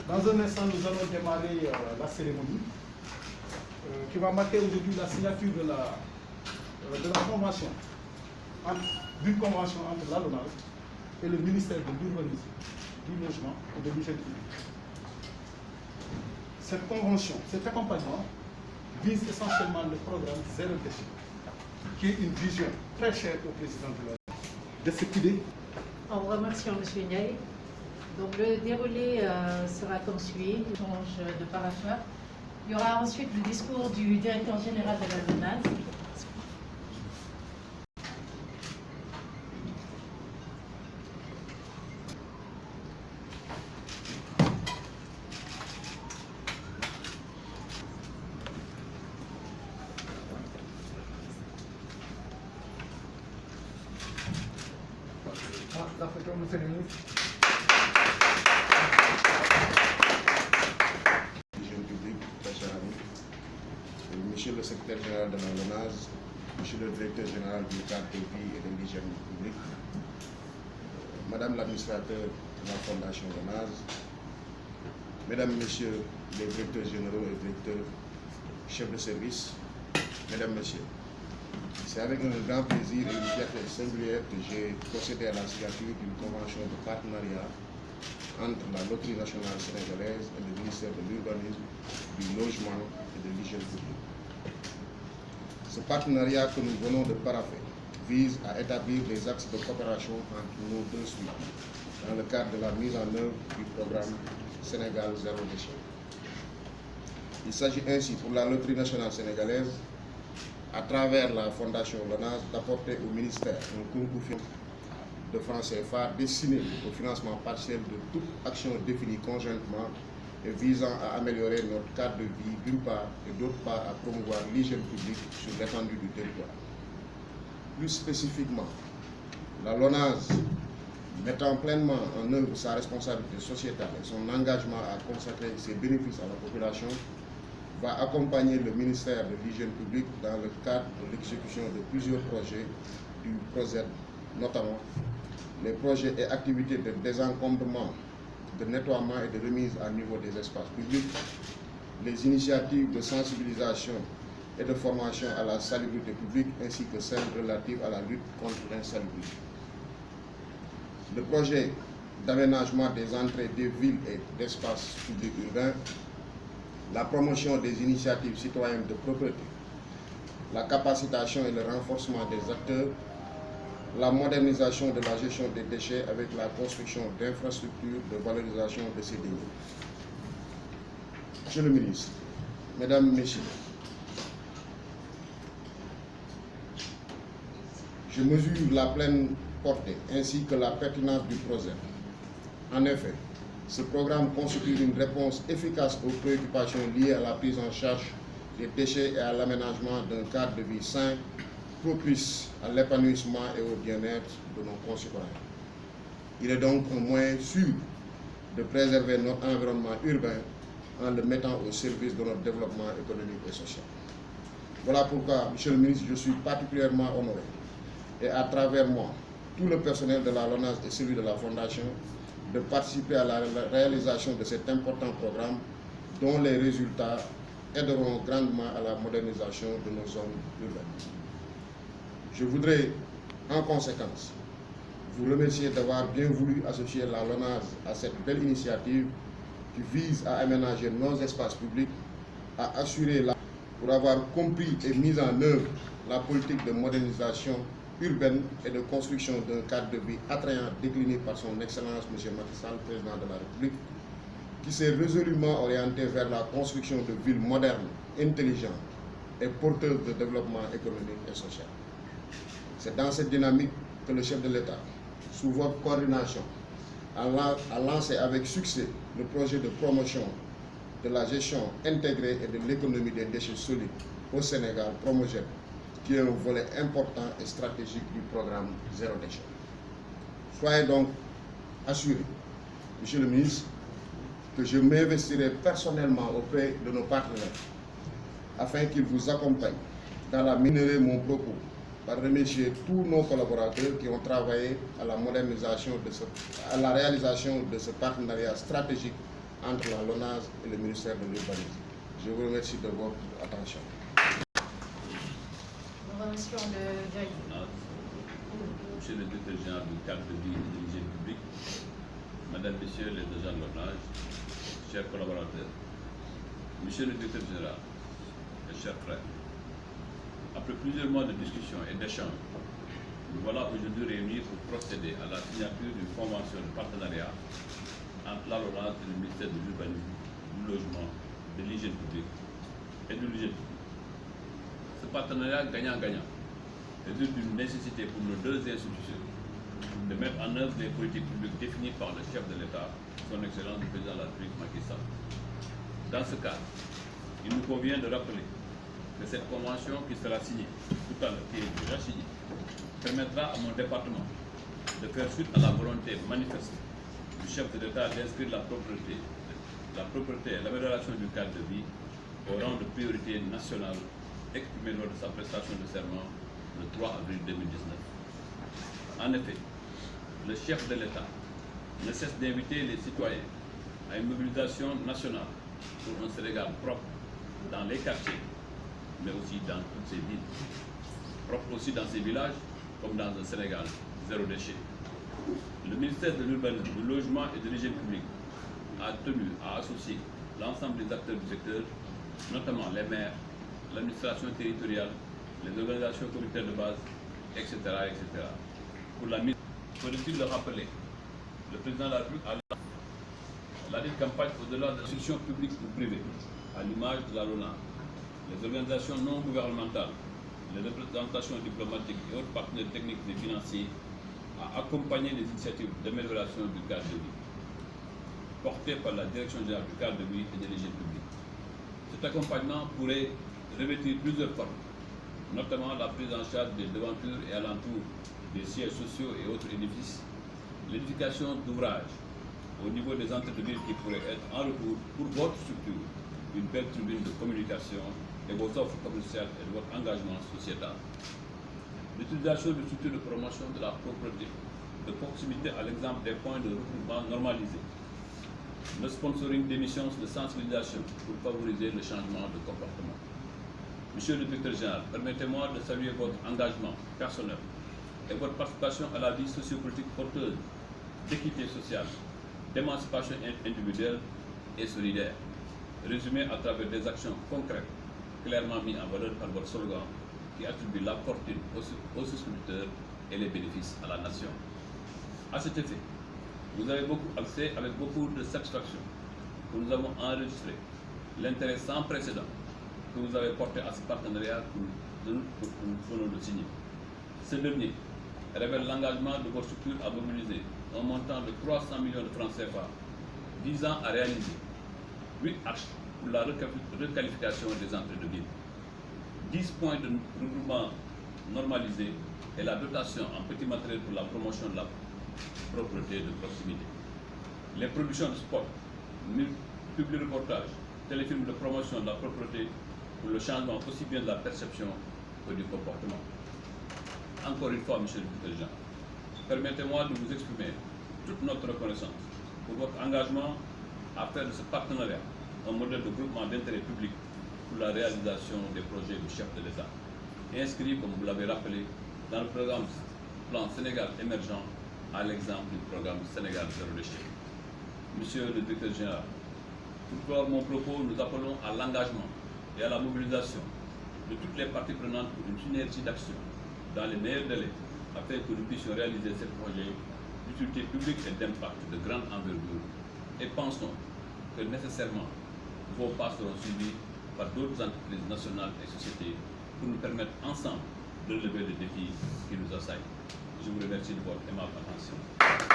Dans un instant, nous allons démarrer la cérémonie qui va marquer aujourd'hui la signature de la convention, d'une convention entre la LONASE et le ministère de l'Urbanisme, du Logement et de l'Hygiène publique. Cette convention, cet accompagnement vise essentiellement le programme Zéro Déchet, qui est une vision très chère au président de cette idée. En vous remerciant, M. Ndiaye. Donc le déroulé sera comme suit, l'échange de parachutes. Il y aura ensuite le discours du directeur général de la LONASE. Monsieur le secrétaire général de la LONASE, Monsieur le directeur général du cadre de vie et de l'hygiène publique, Madame l'administrateur de la Fondation LONASE, Mesdames, Messieurs les directeurs généraux et directeurs chefs de service, Mesdames, Messieurs, c'est avec un grand plaisir et une fierté singulière que j'ai procédé à la signature d'une convention de partenariat entre la Loterie nationale sénégalaise et le ministère de l'Urbanisme, du Logement et de l'Hygiène publique. Ce partenariat que nous venons de paraffer vise à établir des axes de coopération entre nos deux suites dans le cadre de la mise en œuvre du programme Sénégal Zéro Déchet. Il s'agit ainsi pour la Loterie nationale sénégalaise, à travers la Fondation LONASE, d'apporter au ministère un concours de francs CFA destiné au financement partiel de toute action définie conjointement et visant à améliorer notre cadre de vie d'une part et d'autre part à promouvoir l'hygiène publique sur l'étendue du territoire. Plus spécifiquement, la LONASE, mettant pleinement en œuvre sa responsabilité sociétale et son engagement à consacrer ses bénéfices à la population, va accompagner le ministère de l'Hygiène publique dans le cadre de l'exécution de plusieurs projets du PROZED, notamment les projets et activités de désencombrement, de nettoiement et de remise à niveau des espaces publics, les initiatives de sensibilisation et de formation à la salubrité publique ainsi que celles relatives à la lutte contre l'insalubrité. Le projet d'aménagement des entrées des villes et d'espaces publics urbains, la promotion des initiatives citoyennes de propreté, la capacitation et le renforcement des acteurs, la modernisation de la gestion des déchets avec la construction d'infrastructures de valorisation de ces déchets. Monsieur le ministre, Mesdames, Messieurs, je mesure la pleine portée ainsi que la pertinence du projet. En effet, ce programme constitue une réponse efficace aux préoccupations liées à la prise en charge des déchets et à l'aménagement d'un cadre de vie sain, propice à l'épanouissement et au bien-être de nos concitoyens. Il est donc un moyen sûr de préserver notre environnement urbain en le mettant au service de notre développement économique et social. Voilà pourquoi, Monsieur le ministre, je suis particulièrement honoré et à travers moi, tout le personnel de la LONASE et celui de la Fondation, de participer à la réalisation de cet important programme dont les résultats aideront grandement à la modernisation de nos zones urbaines. Je voudrais, en conséquence, vous remercier d'avoir bien voulu associer la LONASE à cette belle initiative qui vise à aménager nos espaces publics, à assurer pour avoir compris et mis en œuvre la politique de modernisation urbaine et de construction d'un cadre de vie attrayant décliné par son Excellence M. Macky Sall, Président de la République, qui s'est résolument orienté vers la construction de villes modernes, intelligentes et porteuses de développement économique et social. C'est dans cette dynamique que le chef de l'État, sous votre coordination, a lancé avec succès le projet de promotion de la gestion intégrée et de l'économie des déchets solides au Sénégal, Promoged, qui est un volet important et stratégique du programme Zéro Déchet. Soyez donc assurés, Monsieur le ministre, que je m'investirai personnellement auprès de nos partenaires afin qu'ils vous accompagnent dans la minerie mon propos par remercier tous nos collaborateurs qui ont travaillé à la modernisation à la réalisation de ce partenariat stratégique entre la LONASE et le ministère de l'Urbanisme. Je vous remercie de votre attention. Nous remercions le directeur. Monsieur le directeur général du cadre de vie et de l'hygiène publique, Madame, Messieurs les agents de l'ONAS, chers collaborateurs, Monsieur le directeur général, mes chers frères, après plusieurs mois de discussion et d'échanges, nous voilà aujourd'hui réunis pour procéder à la signature d'une convention de partenariat entre la LONAS et le ministère de l'Urbanisme, du Logement, de l'hygiène publique et de l'hygiène publique. Ce partenariat gagnant-gagnant résulte d'une nécessité pour nos deux institutions de mettre en œuvre les politiques publiques définies par le chef de l'État, son Excellence le Président de la République Macky Sall. Dans ce cadre, il nous convient de rappeler que cette convention qui sera signée tout à l'heure, qui est déjà signée, permettra à mon département de faire suite à la volonté manifeste du chef de l'État d'inscrire la propreté et l'amélioration du cadre de vie au rang de priorité nationale exprimée lors de sa prestation de serment le 3 avril 2019. En effet, le chef de l'État ne cesse d'inviter les citoyens à une mobilisation nationale pour un Sénégal propre dans les quartiers, mais aussi dans toutes ces villes. Propre aussi dans ces villages, comme dans un Sénégal zéro déchet. Le ministère de l'Urbanisme, du Logement et de l'Hygiène publique a tenu à associer l'ensemble des acteurs du secteur, notamment les maires, l'administration territoriale, les organisations communautaires de base, etc. Pour la mise, faut-il le rappeler, le président de la République a la campagne au-delà de l'institution publique ou privée, à l'image de la LONAS, les organisations non gouvernementales, les représentations diplomatiques et autres partenaires techniques et financiers à accompagner les initiatives d'amélioration du cadre de vie, portées par la Direction générale du cadre de vie et de l'hygiène publique. Cet accompagnement pourrait revêtir plusieurs formes, notamment la prise en charge des devantures et alentours des sièges sociaux et autres édifices, l'édification d'ouvrages au niveau des entrées de ville qui pourraient être en retour pour votre structure une belle tribune de communication et vos offres commerciales et de votre engagement sociétal. L'utilisation de structures de promotion de la propreté, de proximité à l'exemple des points de regroupement normalisés, le sponsoring d'émissions de sensibilisation pour favoriser le changement de comportement. Monsieur le directeur général, permettez-moi de saluer votre engagement personnel et votre participation à la vie sociopolitique porteuse d'équité sociale, d'émancipation individuelle et solidaire, résumée à travers des actions concrètes, clairement mises en valeur par votre slogan qui attribue la fortune aux souscripteurs et les bénéfices à la nation. À cet effet, vous avez accès avec beaucoup de satisfaction que nous avons enregistré l'intérêt sans précédent que vous avez porté à ce partenariat que nous venons de signer. Ce dernier révèle l'engagement de votre structure à mobiliser un montant de 300 millions de francs CFA visant à réaliser 8 axes pour la requalification des entrées de ville, 10 points de regroupement normalisés et la dotation en petit matériel pour la promotion de la propreté de proximité. Les productions de sport, publi-reportages, téléfilms de promotion de la propreté pour le changement aussi bien de la perception que du comportement. Encore une fois, Monsieur le Président, permettez-moi de vous exprimer toute notre reconnaissance pour votre engagement à faire de ce partenariat un modèle de groupement d'intérêt public pour la réalisation des projets du chef de l'État, inscrit, comme vous l'avez rappelé, dans le programme Plan Sénégal émergent, à l'exemple du programme Sénégal zéro déchet. Monsieur le directeur général, pour clore mon propos, nous appelons à l'engagement et à la mobilisation de toutes les parties prenantes pour une synergie d'action dans les meilleurs délais afin que nous puissions réaliser ces projets d'utilité publique et d'impact de grande envergure. Et pensons que nécessairement vos pas seront suivis par d'autres entreprises nationales et sociétés pour nous permettre ensemble de relever les défis qui nous assaillent. Je vous remercie de votre aimable attention.